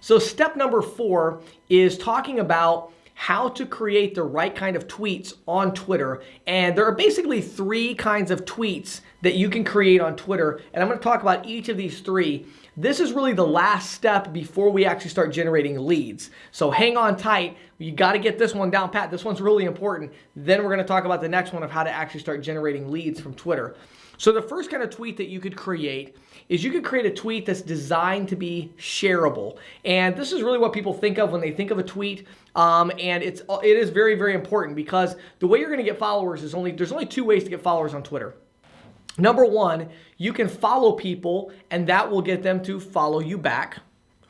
So step number 4 is talking about how to create the right kind of tweets on Twitter. And there are basically 3 kinds of tweets that you can create on Twitter. And I'm going to talk about each of these 3. This is really the last step before we actually start generating leads. So hang on tight. You got to get this one down pat. This one's really important. Then we're going to talk about the next one of how to actually start generating leads from Twitter. So the first kind of tweet that you could create is you could create a tweet that's designed to be shareable. And this is really what people think of when they think of a tweet. And it is very, very important because the way you're going to get followers is there's only 2 ways to get followers on Twitter. Number 1, you can follow people and that will get them to follow you back,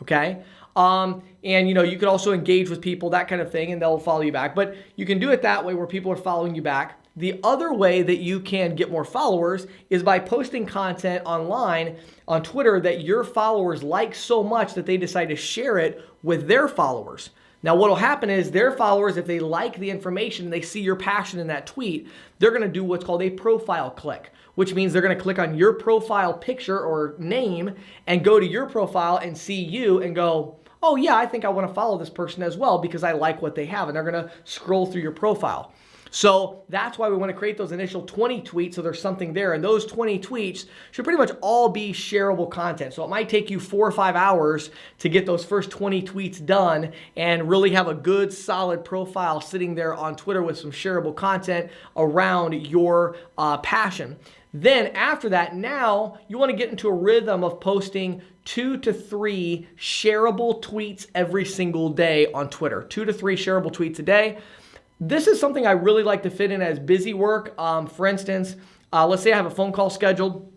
okay? And you could also engage with people, that kind of thing, and they'll follow you back. But you can do it that way where people are following you back. The other way that you can get more followers is by posting content online on Twitter that your followers like so much that they decide to share it with their followers. Now, what will happen is their followers, if they like the information, they see your passion in that tweet, they're going to do what's called a profile click, which means they're going to click on your profile picture or name and go to your profile and see you and go, oh yeah, I think I want to follow this person as well because I like what they have, and they're going to scroll through your profile. So that's why we want to create those initial 20 tweets so there's something there. And those 20 tweets should pretty much all be shareable content. So it might take you 4 or 5 hours to get those first 20 tweets done and really have a good solid profile sitting there on Twitter with some shareable content around your passion. Then after that, now you want to get into a rhythm of posting 2 to 3 shareable tweets every single day on Twitter. 2 to 3 shareable tweets a day. This is something I really like to fit in as busy work. For instance, let's say I have a phone call scheduled.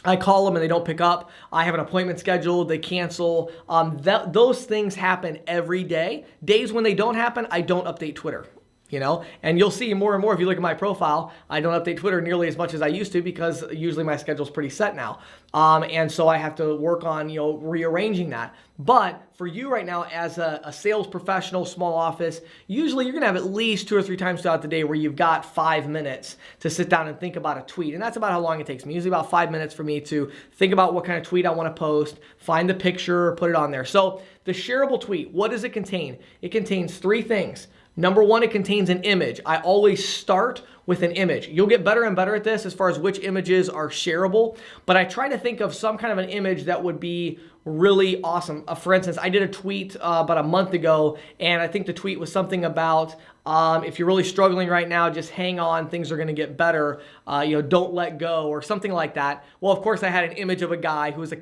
I call them and they don't pick up. I have an appointment scheduled, they cancel. Those things happen every day. Days when they don't happen, I don't update Twitter. And you'll see more and more if you look at my profile, I don't update Twitter nearly as much as I used to because usually my schedule's pretty set now. And so I have to work on, rearranging that. But for you right now as a sales professional, small office, usually you're going to have at least 2 or 3 times throughout the day where you've got 5 minutes to sit down and think about a tweet. And that's about how long it takes me. Usually about 5 minutes for me to think about what kind of tweet I want to post, find the picture, put it on there. So the shareable tweet, what does it contain? It contains 3 things. Number 1, it contains an image. I always start with an image. You'll get better and better at this as far as which images are shareable, but I try to think of some kind of an image that would be really awesome. For instance, I did a tweet about a month ago, and I think the tweet was something about if you're really struggling right now, just hang on, things are going to get better, don't let go, or something like that. Well, of course, I had an image of a guy who was a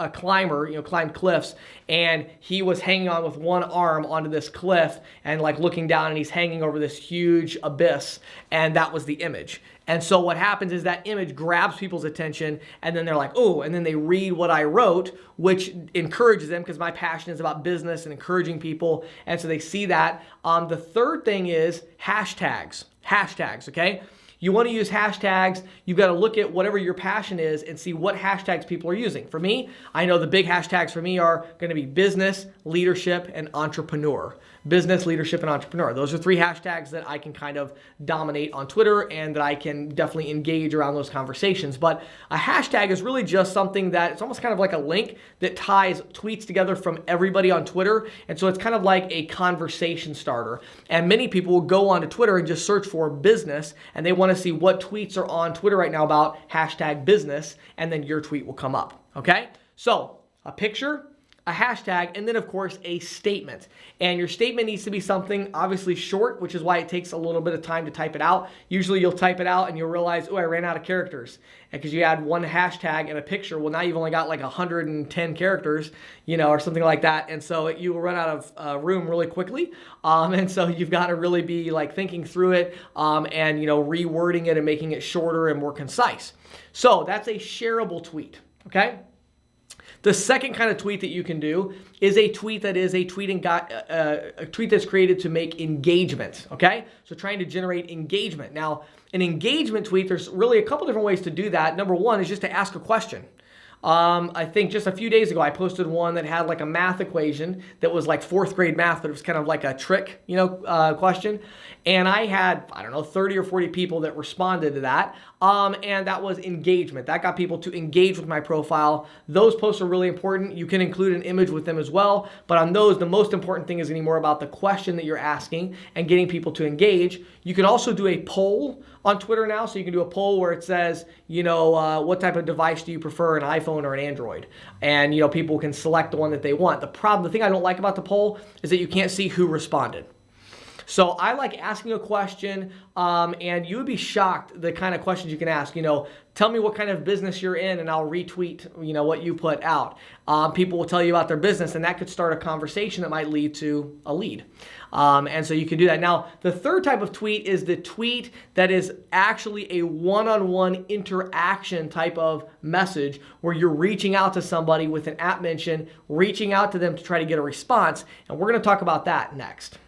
climber, climbed cliffs, and he was hanging on with one arm onto this cliff and like looking down, and he's hanging over this huge abyss, and that was the image. And so what happens is that image grabs people's attention, and then they're like, oh, and then they read what I wrote, which encourages them because my passion is about business and encouraging people. And so they see that. The third thing is hashtags. Hashtags, okay? You want to use hashtags. You've got to look at whatever your passion is and see what hashtags people are using. For me, I know the big hashtags for me are going to be business, leadership, and entrepreneur. Business, leadership, and entrepreneur. Those are 3 hashtags that I can kind of dominate on Twitter and that I can definitely engage around those conversations. But a hashtag is really just something that it's almost kind of like a link that ties tweets together from everybody on Twitter. And so it's kind of like a conversation starter. And many people will go onto Twitter and just search for business, and they want to see what tweets are on Twitter right now about hashtag business, and then your tweet will come up. Okay? So a picture, a hashtag, and then of course a statement. And your statement needs to be something obviously short, which is why it takes a little bit of time to type it out. Usually you'll type it out and you'll realize, oh, I ran out of characters. And because you add one hashtag and a picture, well, now you've only got like 110 characters, or something like that. And so you will run out of room really quickly. And so you've got to really be like thinking through it and rewording it and making it shorter and more concise. So that's a shareable tweet, okay? The second kind of tweet that you can do is a tweet that is a tweet that's created to make engagement, okay? So trying to generate engagement. Now, an engagement tweet, there's really a couple different ways to do that. Number 1 is just to ask a question. I think just a few days ago, I posted one that had like a math equation that was like 4th grade math, but it was kind of like a trick, question. And I had, 30 or 40 people that responded to that. and that was engagement. That got people to engage with my profile. Those posts are really important. You can include an image with them as well, but on those, the most important thing is getting more about the question that you're asking and getting people to engage. You can also do a poll on Twitter now, so you can do a poll where it says, what type of device do you prefer, an iPhone or an Android? And people can select the one that they want. The thing I don't like about the poll is that you can't see who responded. So I like asking a question, and you would be shocked the kind of questions you can ask. Tell me what kind of business you're in, and I'll retweet, what you put out. People will tell you about their business, and that could start a conversation that might lead to a lead. And so you can do that. Now, the third type of tweet is the tweet that is actually a one-on-one interaction type of message where you're reaching out to somebody with an app mention, reaching out to them to try to get a response. And we're going to talk about that next.